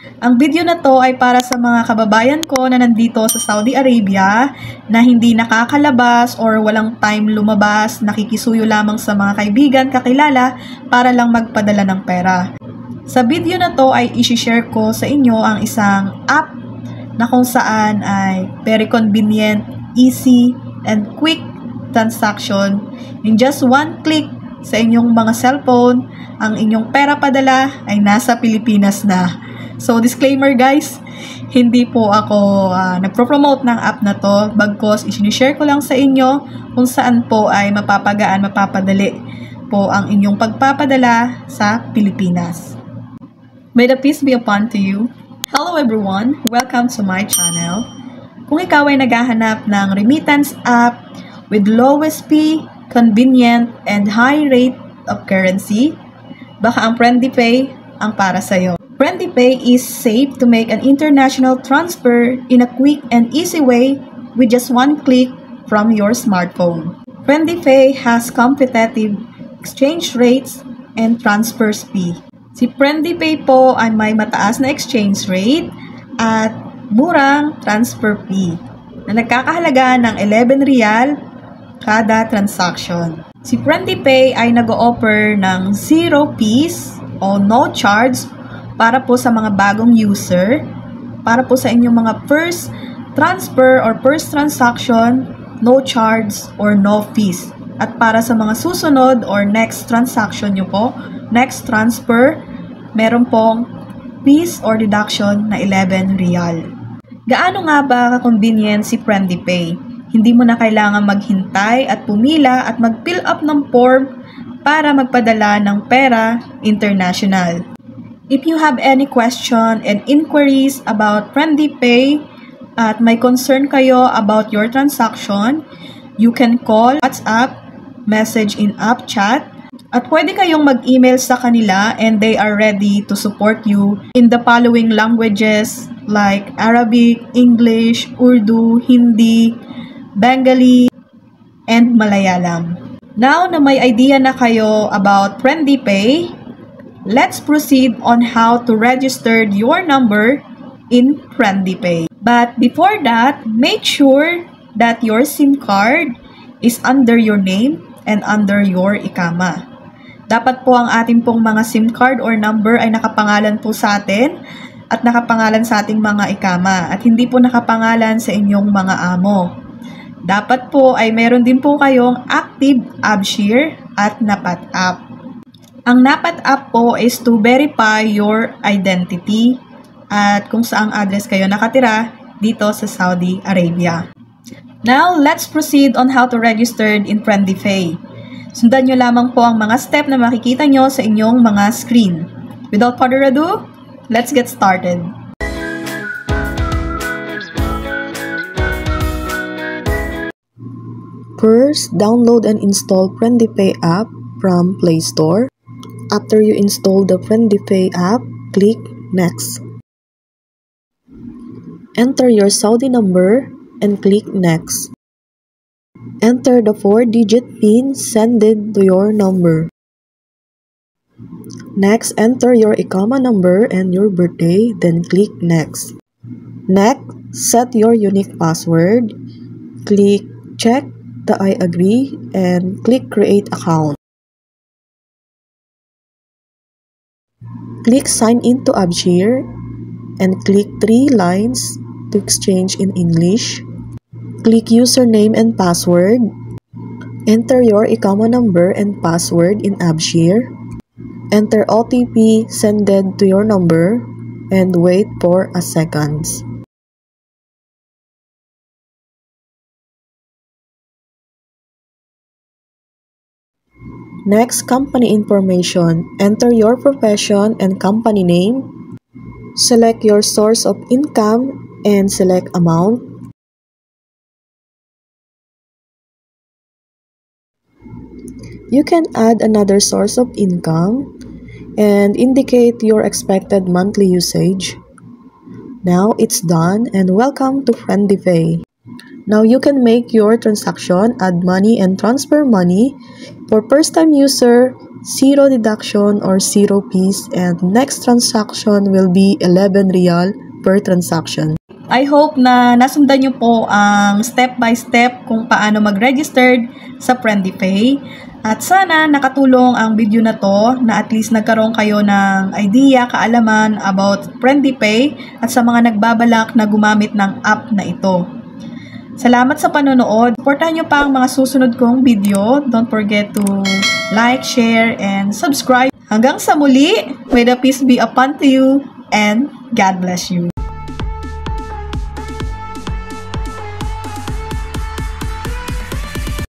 Ang video na to ay para sa mga kababayan ko na nandito sa Saudi Arabia na hindi nakakalabas or walang time lumabas, nakikisuyo lamang sa mga kaibigan, kakilala para lang magpadala ng pera. Sa video na to ay isi-share ko sa inyo ang isang app na kung saan ay very convenient, easy, and quick transaction. In just one click sa inyong mga cellphone, ang inyong pera padala ay nasa Pilipinas na. So, disclaimer guys, hindi po ako nagpro-promote ng app na to, bagkos i-share ko lang sa inyo kung saan po ay mapapagaan, mapapadali po ang inyong pagpapadala sa Pilipinas. May the peace be upon to you. Hello everyone, welcome to my channel. Kung ikaw ay naghahanap ng remittance app with lowest fee, convenient, and high rate of currency, baka ang FriendlyPay ang para sa'yo. FriendlyPay is safe to make an international transfer in a quick and easy way with just one click from your smartphone. FriendlyPay has competitive exchange rates and transfer fee. Si FriendlyPay po ay may mataas na exchange rate at murang transfer fee na nagkakahalaga ng 11 riyal kada transaction. Si FriendlyPay ay nag-o-offer ng 0 fees o no charge para po sa mga bagong user, para po sa inyong mga first transfer or first transaction, no charge or no fees. At para sa mga susunod or next transaction nyo po, next transfer, meron pong fees or deduction na 11 riyal. Gaano nga ba ka-convenient si FriendlyPay? Hindi mo na kailangan maghintay at pumila at mag-fill up ng form para magpadala ng pera international. If you have any question and inquiries about FriendlyPay at may concern kayo about your transaction, you can call, WhatsApp, message in app chat, at pwede kayong mag-email sa kanila and they are ready to support you in the following languages like Arabic, English, Urdu, Hindi, Bengali, and Malayalam. Now na may idea na kayo about FriendlyPay, let's proceed on how to register your number in FriendlyPay. But before that, make sure that your SIM card is under your name and under your ikama. Dapat po ang ating pong mga SIM card or number ay nakapangalan po sa atin at nakapangalan sa ating mga ikama at hindi po nakapangalan sa inyong mga amo. Dapat po ay meron din po kayong active AppShare at Napat app. Ang Napat app po is to verify your identity at kung saang address kayo nakatira dito sa Saudi Arabia. Now, let's proceed on how to register in FriendlyPay. Sundan nyo lamang po ang mga step na makikita nyo sa inyong mga screen. Without further ado, let's get started. First, download and install FriendlyPay app from Play Store. After you install the FriendlyPay app, click Next. Enter your Saudi number and click Next. Enter the 4-digit PIN sent to your number. Next, enter your Iqama number and your birthday, then click Next. Next, set your unique password. Click Check the I agree and click Create account. Click Sign in to AppShare and click 3 lines to exchange in English. Click Username and Password. Enter your Iqama number and password in AppShare. Enter OTP sent to your number and wait for a second. Next, company information. Enter your profession and company name. Select your source of income and select amount. You can add another source of income and indicate your expected monthly usage. Now it's done and welcome to FriendlyPay. Now you can make your transaction, add money and transfer money. For first-time user, 0 deduction or 0 piece, and next transaction will be 11 real per transaction. I hope na nasundan nyo po ang step by step kung paano mag-registered sa FriendlyPay. At sana nakatulong ang video na to na at least nagkaroon kayo ng idea, kaalaman about FriendlyPay at sa mga nagbabalak na gumamit ng app na ito. Salamat sa panonood. Supportahan nyo pa ang mga susunod kong video. Don't forget to like, share, and subscribe. Hanggang sa muli, may the peace be upon to you, and God bless you.